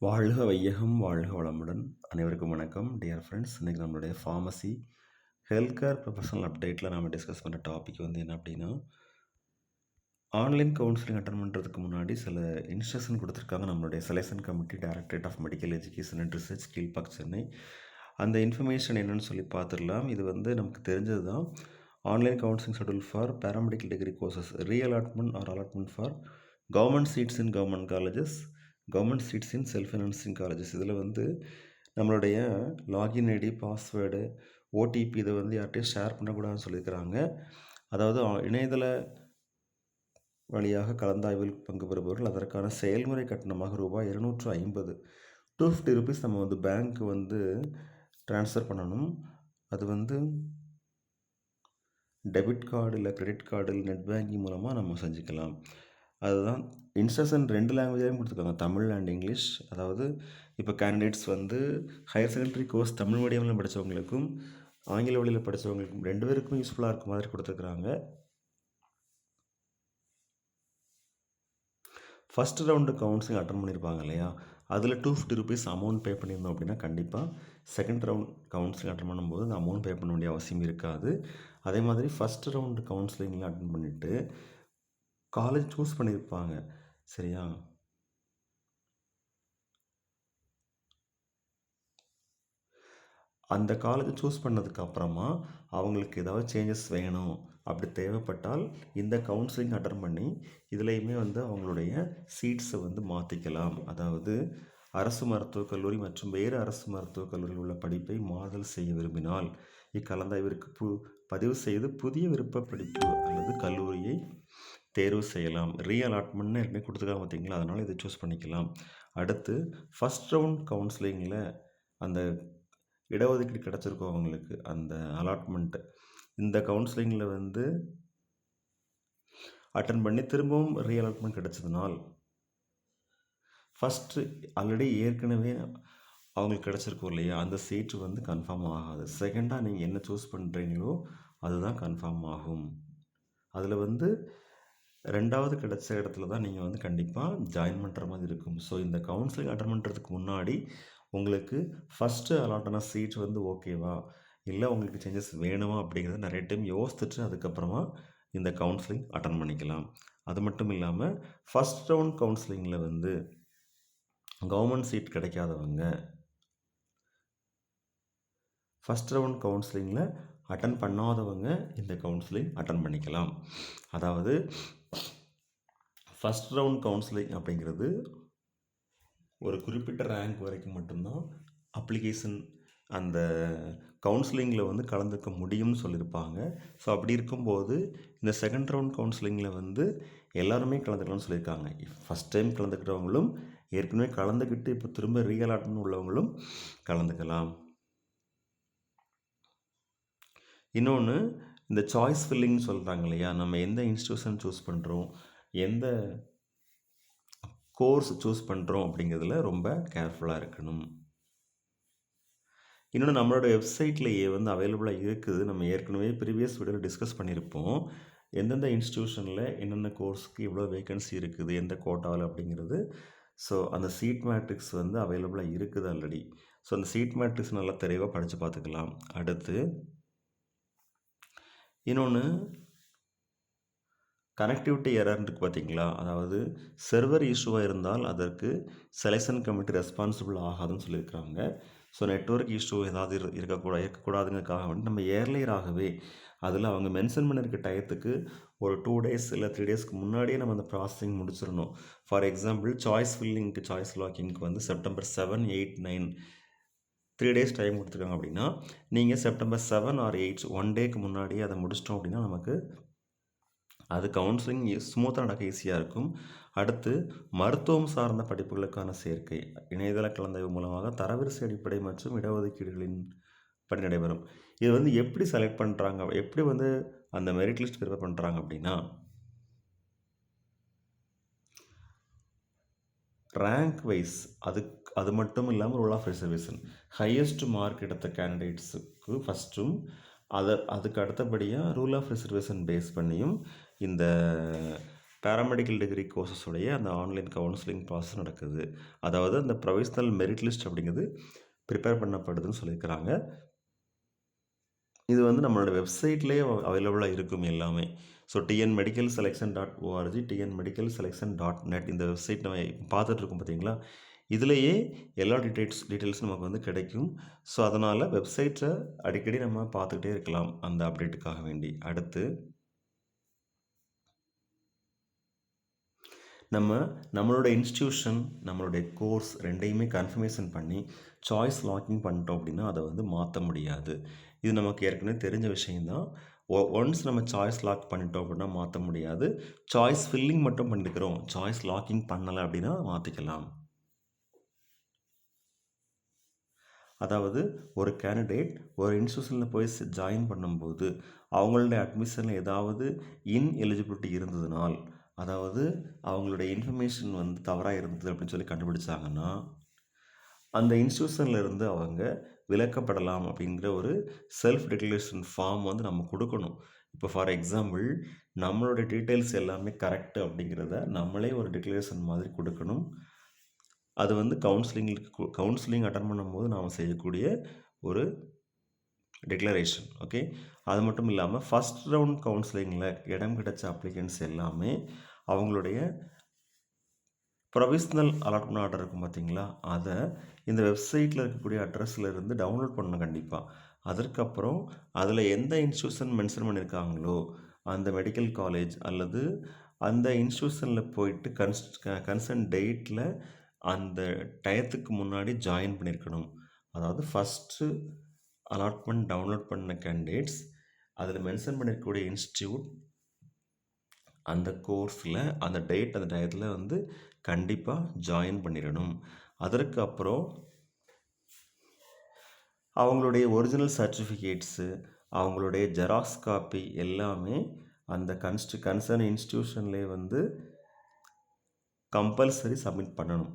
வாழ்க வையகம் வாழ்க வளமுடன். அனைவருக்கும் வணக்கம் டியர் ஃப்ரெண்ட்ஸ். இன்றைக்கி நம்மளுடைய ஃபார்மசி ஹெல்த் கேர் ப்ரொஃபஷனல் அப்டேட்டில் நம்ம டிஸ்கஸ் பண்ணுற டாபிக் வந்து என்ன அப்படின்னா, ஆன்லைன் கவுன்சிலிங் அட்டன் பண்ணுறதுக்கு முன்னாடி சில இன்ஸ்ட்ரக்ஷன் கொடுத்துருக்காங்க நம்மளுடைய selection committee, directorate of medical education and research, Kilpauk, Chennai. அந்த இன்ஃபர்மேஷன் என்னென்னு சொல்லி பார்த்துடலாம். இது வந்து நமக்கு தெரிஞ்சது தான். Online counselling schedule for paramedical degree courses, reallotment or allotment for government seats in government colleges, government seats in self financing colleges. இதில் வந்து நம்மளுடைய லாகின் ஐடி, பாஸ்வேர்டு, ஓடிபி இதை வந்து யார்கிட்டையும் ஷேர் பண்ணக்கூடாதுன்னு சொல்லியிருக்கிறாங்க. அதாவது இணையதள வழியாக கலந்தாய்வில் பங்கு பெறுபவர்கள் அதற்கான செயல்முறை கட்டணமாக ரூபாய் 250 250 நம்ம வந்து பேங்க்கு வந்து ட்ரான்ஸ்ஃபர் பண்ணணும். அது வந்து டெபிட் கார்டு இல்லை கிரெடிட் கார்டு இல்லை நெட் பேங்கிங் மூலமாக நம்ம செஞ்சுக்கலாம். அதுதான் இன்ஸ்ட்ரக்ஷன் 2 லாங்குவேஜ்லையும் கொடுத்துருக்காங்க, தமிழ் அண்ட் இங்கிலீஷ். அதாவது இப்போ கேண்டிடேட்ஸ் வந்து ஹையர் செகண்டரி கோர்ஸ் தமிழ் மீடியமில் படித்தவங்களுக்கும் ஆங்கில வழியில் படித்தவங்களுக்கும் 2 பேருக்கும் யூஸ்ஃபுல்லாக இருக்க மாதிரி கொடுத்துருக்குறாங்க. ஃபஸ்ட் ரவுண்டு கவுன்சிலிங் அட்டன் பண்ணியிருப்பாங்க இல்லையா, அதில் 250 ருபீஸ் அமௌண்ட் பே பண்ணியிருந்தோம் அப்படின்னா கண்டிப்பாக செகண்ட் ரவுண்ட் கவுன்சிலிங் அட்டன் பண்ணும்போது அந்த அமௌண்ட் பே பண்ண வேண்டிய அவசியம் இருக்காது. அதே மாதிரி ஃபஸ்ட் ரவுண்டு கவுன்சிலிங்கில் அட்டன் பண்ணிவிட்டு காலேஜ் சூஸ் பண்ணியிருப்பாங்க, சரியா? அந்த காலேஜ் சூஸ் பண்ணதுக்கு அப்புறமா அவங்களுக்கு ஏதாவது சேஞ்சஸ் வேணும் அப்படி தேவைப்பட்டால் இந்த கவுன்சிலிங் அட்டன் பண்ணி இதுலேயுமே வந்து அவங்களுடைய சீட்ஸை வந்து மாற்றிக்கலாம். அதாவது அரசு மருத்துவக் கல்லூரி மற்றும் வேறு அரசு மருத்துவக் கல்லூரியில் உள்ள படிப்பை மாறுதல் செய்ய விரும்பினால் இக்கலந்தாய்விற்கு பதிவு செய்து புதிய விருப்ப படிப்பு அல்லது கல்லூரியை தேர்வு செய்யலாம். ரீஅலாட்மெண்ட்னு ஏற்கனவே கொடுத்துருக்காங்க பார்த்தீங்களா, அதனால் இதை சூஸ் பண்ணிக்கலாம். அடுத்து ஃபஸ்ட் ரவுண்ட் கவுன்சிலிங்கில் அந்த இடஒதுக்கீடு கிடச்சிருக்கும் அவங்களுக்கு, அந்த அலாட்மெண்ட்டு இந்த கவுன்சிலிங்கில் வந்து அட்டன் பண்ணி திரும்பவும் ரீஅலாட்மெண்ட் கிடச்சதுனால் ஃபஸ்ட்டு ஆல்ரெடி ஏற்கனவே அவங்களுக்கு கிடச்சிருக்கும் இல்லையா, அந்த சீட்டு வந்து கன்ஃபார்ம் ஆகாது. செகண்டாக நீங்கள் என்ன சூஸ் பண்ணுறீங்களோ அதுதான் கன்ஃபார்ம் ஆகும். அதில் வந்து 2வது கிடச்ச இடத்துல தான் நீங்கள் வந்து கண்டிப்பாக ஜாயின் பண்ணுற மாதிரி இருக்கும். ஸோ இந்த கவுன்சிலிங் அட்டன் பண்ணுறதுக்கு முன்னாடி உங்களுக்கு ஃபஸ்ட்டு அலாட்டான சீட் வந்து ஓகேவா, இல்லை உங்களுக்கு சேஞ்சஸ் வேணுமா அப்படிங்கிறத நிறைய டைம் யோசிச்சுட்டு அதுக்கப்புறமா இந்த கவுன்சிலிங் அட்டன் பண்ணிக்கலாம். அது மட்டும் இல்லாமல் ஃபஸ்ட் ரவுண்ட் கவுன்சிலிங்கில் வந்து கவர்மெண்ட் சீட் கிடைக்காதவங்க ஃபஸ்ட் ரவுண்ட் கவுன்சிலிங்கில் அட்டன் பண்ணாதவங்க இந்த கவுன்சிலிங் அட்டன் பண்ணிக்கலாம். அதாவது ஃபஸ்ட் ரவுண்ட் கவுன்சிலிங் அப்படிங்கிறது ஒரு குறிப்பிட்ட ரேங்க் வரைக்கும் மட்டும்தான் அப்ளிகேஷன் அந்த கவுன்சிலிங்கில் வந்து கலந்துக்க முடியும்னு சொல்லியிருப்பாங்க. ஸோ அப்படி இருக்கும்போது இந்த செகண்ட் ரவுண்ட் கவுன்சிலிங்கில் வந்து எல்லாருமே கலந்துக்கலாம்னு சொல்லியிருக்காங்க. ஃபஸ்ட் டைம் கலந்துக்கிறவங்களும் ஏற்கனவே கலந்துக்கிட்டு இப்போ திரும்ப ரீஅலாட்மெண்ட் உள்ளவங்களும் கலந்துக்கலாம். இன்னொன்று, இந்த சாய்ஸ் ஃபில்லிங் சொல்கிறாங்க இல்லையா, நம்ம எந்த இன்ஸ்டியூஷன் சூஸ் பண்ணுறோம், எந்த கோர்ஸ் சூஸ் பண்ணுறோம் அப்படிங்கிறதுல ரொம்ப கேர்ஃபுல்லாக இருக்கணும். இன்னொன்று, நம்மளோட வெப்சைட்லேயே வந்து அவைலபிளாக இருக்குது. நம்ம ஏற்கனவே ப்ரீவியஸ் வீடியோவில் டிஸ்கஸ் பண்ணியிருப்போம், எந்தெந்த இன்ஸ்டியூஷனில் என்னென்ன கோர்ஸுக்கு எவ்வளோ வேகன்சி இருக்குது, எந்த கோட்டாவில் அப்படிங்கிறது. ஸோ அந்த சீட் மேட்ரிக்ஸ் வந்து அவைலபிளாக இருக்குது ஆல்ரெடி. ஸோ அந்த சீட் மேட்ரிக்ஸ் நல்லா தெளிவாக படித்து பார்த்துக்கலாம். அடுத்து இன்னொன்று, கனெக்டிவிட்டி எரர் இருக்குது பார்த்தீங்களா, அதாவது சர்வர் இஷ்யூவாக இருந்தால் அதற்கு செலெக்ஷன் கமிட்டி ரெஸ்பான்சிபிள் ஆகாதுன்னு சொல்லியிருக்கிறாங்க. ஸோ நெட்வொர்க் இஷ்யூ ஏதாவது இருக்கக்கூடாதுங்கிறதுக்காக வந்து நம்ம ஏர்லியராகவே அதில் அவங்க மென்ஷன் பண்ணியிருக்க டயத்துக்கு ஒரு 2 டேஸ் இல்லை 3 டேஸ்க்கு முன்னாடியே நம்ம அந்த ப்ராசஸிங் முடிச்சிடணும். ஃபார் எக்ஸாம்பிள் சாய்ஸ் ஃபில்லிங்க்கு, சாய்ஸ் லாக்கிங்க்கு வந்து செப்டம்பர் 7, 8, 9 3 டேஸ் டைம் கொடுத்துருக்காங்க அப்படின்னா நீங்கள் செப்டம்பர் 7 ஆர் 8 1 டேக்கு முன்னாடியே அதை முடிச்சிட்டோம் அப்படின்னா நமக்கு அது கவுன்சிலிங் ஸ்மூத்தாக நடக்க ஈஸியாக இருக்கும். அடுத்து மருத்துவம் சார்ந்த படிப்புகளுக்கான சேர்க்கை இணையதள கலந்தாய்வு மூலமாக தரவரிசை அடிப்படை மற்றும் இடஒதுக்கீடுகளின் படி நடைபெறும். இது வந்து எப்படி செலக்ட் பண்ணுறாங்க, எப்படி வந்து அந்த மெரிட் லிஸ்ட் ப்ரிப்பேர் பண்ணுறாங்க அப்படின்னா, ரேங்க் வைஸ் அது மட்டும் இல்லாமல் rule of reservation highest mark எடுத்த கேண்டிடேட்ஸுக்கு ஃபஸ்ட்டும் அதுக்கு அடுத்தபடியாக ரூல் ஆஃப் ரிசர்வேஷன் பேஸ் பண்ணியும் இந்த பேராமெடிக்கல் டிகிரி கோர்சஸுடைய அந்த ஆன்லைன் கவுன்சிலிங் ப்ராசஸ் நடக்குது. அதாவது அந்த ப்ரொவிஷனல் மெரிட் லிஸ்ட் அப்படிங்கிறது ப்ரிப்பேர் பண்ணப்படுதுன்னு சொல்லியிருக்கிறாங்க. இது வந்து நம்மளோட வெப்சைட்லேயே அவைலபிளா இருக்கும் எல்லாமே. ஸோ tnmedicalselection.org, tnmedicalselection.net இந்த வெப்சைட் நம்ம பார்த்துட்ருக்கோம் பார்த்தீங்களா? இதுலேயே எல்லா டீட்டெயில்ஸும் நமக்கு வந்து கிடைக்கும். ஸோ அதனால் வெப்சைட்டை அடிக்கடி நம்ம பார்த்துக்கிட்டே இருக்கலாம் அந்த அப்டேட்டுக்காக வேண்டி. அடுத்து நம்மளோட இன்ஸ்டியூஷன், நம்மளுடைய கோர்ஸ் 2யுமே கன்ஃபர்மேஷன் பண்ணி சாய்ஸ் லாக்கிங் பண்ணிட்டோம் அப்படின்னா அதை வந்து மாற்ற முடியாது. இது நமக்கு ஏற்கனவே தெரிஞ்ச விஷயந்தான். ஒன்ஸ் நம்ம சாய்ஸ் லாக் பண்ணிட்டோம் அப்படின்னா மாற்ற முடியாது. சாய்ஸ் ஃபில்லிங் மட்டும் பண்ணிக்கிறோம், சாய்ஸ் லாக்கிங் பண்ணலை அப்படின்னா மாற்றிக்கலாம். அதாவது ஒரு கேண்டிடேட் ஒரு இன்ஸ்டியூஷனில் போய் ஜாயின் பண்ணும்போது அவங்களுடைய அட்மிஷனில் ஏதாவது இன்எலிஜிபிலிட்டி இருந்ததுனால், அதாவது அவங்களுடைய இன்ஃபர்மேஷன் வந்து தவறாக இருந்தது அப்படின்னு சொல்லி கண்டுபிடிச்சாங்கன்னா அந்த இன்ஸ்டியூஷனில் இருந்து அவங்க விலக்கப்படலாம் அப்படிங்கிற ஒரு செல்ஃப் டிக்ளரேஷன் ஃபார்ம் வந்து நம்ம கொடுக்கணும். இப்போ ஃபார் எக்ஸாம்பிள் நம்மளுடைய டீட்டெயில்ஸ் எல்லாமே கரெக்டு அப்படிங்கிறத நம்மளே ஒரு டிக்ளரேஷன் மாதிரி கொடுக்கணும். அது வந்து கவுன்சிலிங் அட்டன் பண்ணும்போது நாம் செய்யக்கூடிய ஒரு டிக்ளரேஷன். ஓகே, அது மட்டும் இல்லாமல் ஃபஸ்ட் ரவுண்ட் கவுன்சிலிங்கில் இடம் கிடைச்ச அப்ளிகன்ஸ் எல்லாமே அவங்களுடைய ப்ரொவிஷ்னல் அலாட்மெண்ட் ஆர்டர் இருக்கும் பார்த்தீங்களா, அதை இந்த வெப்சைட்டில் இருக்கக்கூடிய அட்ரஸில் இருந்து டவுன்லோட் பண்ணணும் கண்டிப்பாக. அதற்கப்புறம் அதில் எந்த இன்ஸ்டியூஷன் மென்ஷன் பண்ணியிருக்காங்களோ அந்த மெடிக்கல் காலேஜ் அல்லது அந்த இன்ஸ்டியூஷனில் போயிட்டு கன்சர்ன் டேட்டில் அந்த டயத்துக்கு முன்னாடி ஜாயின் பண்ணியிருக்கணும். அதாவது ஃபஸ்ட்டு அலாட்மெண்ட் டவுன்லோட் பண்ண கேண்டிடேட்ஸ் அதில் மென்ஷன் பண்ணியிருக்கக்கூடிய இன்ஸ்டியூட் அந்த கோர்ஸில் அந்த அந்த டயத்தில் வந்து கண்டிப்பாக ஜாயின் பண்ணிடணும். அதற்கு அப்புறம் அவங்களுடைய ஒரிஜினல் சர்டிஃபிகேட்ஸு, அவங்களுடைய ஜெராக்ஸ் காப்பி எல்லாமே அந்த கன்சர்ன் இன்ஸ்டியூஷன்லேயே வந்து கம்பல்சரி சப்மிட் பண்ணணும்.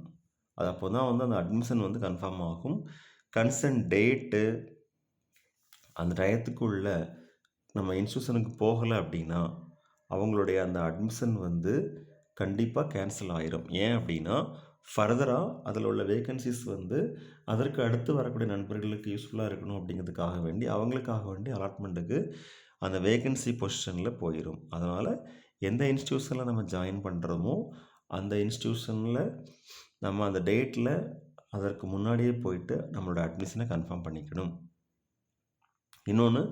அது அப்போ தான் வந்து அந்த அட்மிஷன் வந்து கன்ஃபார்ம் ஆகும். கன்சர்ன் டேட்டு அந்த டயத்துக்குள்ள நம்ம இன்ஸ்டியூஷனுக்கு போகலை அப்படின்னா அவங்களுடைய அந்த அட்மிஷன் வந்து கண்டிப்பாக கேன்சல் ஆகிரும். ஏன் அப்படின்னா ஃபர்தராக அதில் உள்ள வேகன்சிஸ் வந்து அதற்கு அடுத்து வரக்கூடிய நண்பர்களுக்கு யூஸ்ஃபுல்லாக இருக்கணும் அப்படிங்கிறதுக்காக வேண்டி அவங்களுக்காக வேண்டி அலாட்மெண்ட்டுக்கு அந்த வேகன்சி பொசிஷனில் போயிடும். அதனால் எந்த இன்ஸ்டியூஷனில் நம்ம ஜாயின் பண்ணுறோமோ அந்த இன்ஸ்டியூஷனில் நம்ம அந்த டேட்டில் அதற்கு முன்னாடியே போயிட்டு நம்மளோட அட்மிஷனை கன்ஃபார்ம் பண்ணிக்கணும். இன்னொன்று,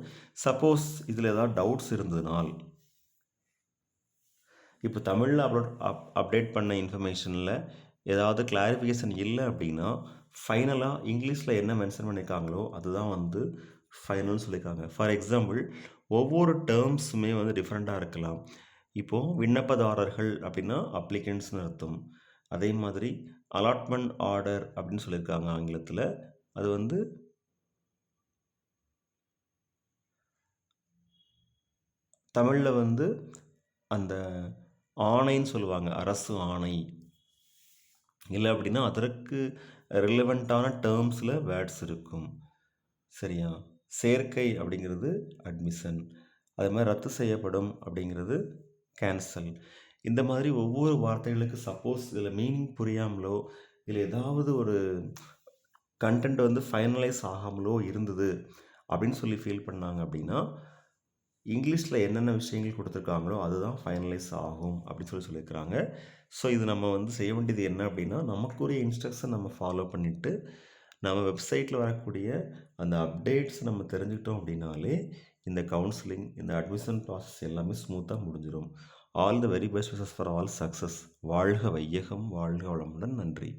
சப்போஸ் இதில் ஏதாவது டவுட்ஸ் இருந்ததுனால், இப்போ தமிழில் அப்டேட் பண்ண இன்ஃபர்மேஷனில் ஏதாவது கிளாரிஃபிகேஷன் இல்லை அப்படின்னா ஃபைனலாக இங்கிலீஷில் என்ன மென்ஷன் பண்ணியிருக்காங்களோ அதுதான் வந்து ஃபைனல்னு சொல்லியிருக்காங்க. ஃபார் எக்ஸாம்பிள் ஒவ்வொரு டேர்ம்ஸுமே வந்து டிஃப்ரெண்ட்டாக இருக்கலாம். இப்போது விண்ணப்பதாரர்கள் அப்படின்னா அப்ளிகன்ட்ஸ்னு அர்த்தம். அதே மாதிரி அலாட்மெண்ட் ஆர்டர் அப்படின்னு சொல்லியிருக்காங்க ஆங்கிலத்தில். அது வந்து தமிழில் வந்து அந்த ஆணைன்னு சொல்லுவாங்க, அரசு ஆணை. இல்லை அப்படின்னா அதற்கு ரிலவெண்ட்டான டேர்ம்ஸில் வேர்ட்ஸ் இருக்கும். சரியா? சேர்க்கை அப்படிங்கிறது அட்மிஷன், அது மாதிரி ரத்து செய்யப்படும் அப்படிங்கிறது கேன்சல். இந்த மாதிரி ஒவ்வொரு வார்த்தைகளுக்கு சப்போஸ் இதில் மீனிங் புரியாமலோ இல்லை ஏதாவது ஒரு கண்டென்ட் வந்து ஃபைனலைஸ் ஆகாமலோ இருந்தது அப்படின்னு சொல்லி ஃபீல் பண்ணாங்க அப்படின்னா இங்கிலீஷில் என்னென்ன விஷயங்கள் கொடுத்துருக்காங்களோ அதுதான் ஃபைனலைஸ் ஆகும் அப்படின்னு சொல்லியிருக்கிறாங்க. ஸோ இது நம்ம வந்து செய்ய வேண்டியது என்ன அப்படின்னா நமக்குரிய இன்ஸ்ட்ரக்ஷன் நம்ம ஃபாலோ பண்ணிவிட்டு நம்ம வெப்சைட்டில் வரக்கூடிய அந்த அப்டேட்ஸ் நம்ம தெரிஞ்சுக்கிட்டோம் அப்படின்னாலே இந்த கவுன்சிலிங், இந்த அட்மிஷன் ப்ராசஸ் எல்லாமே ஸ்மூத்தாக முடிஞ்சிடும். All the very best wishes for all success. வாழ்க வையகம், வாழ்க வளமுடன். நன்றி.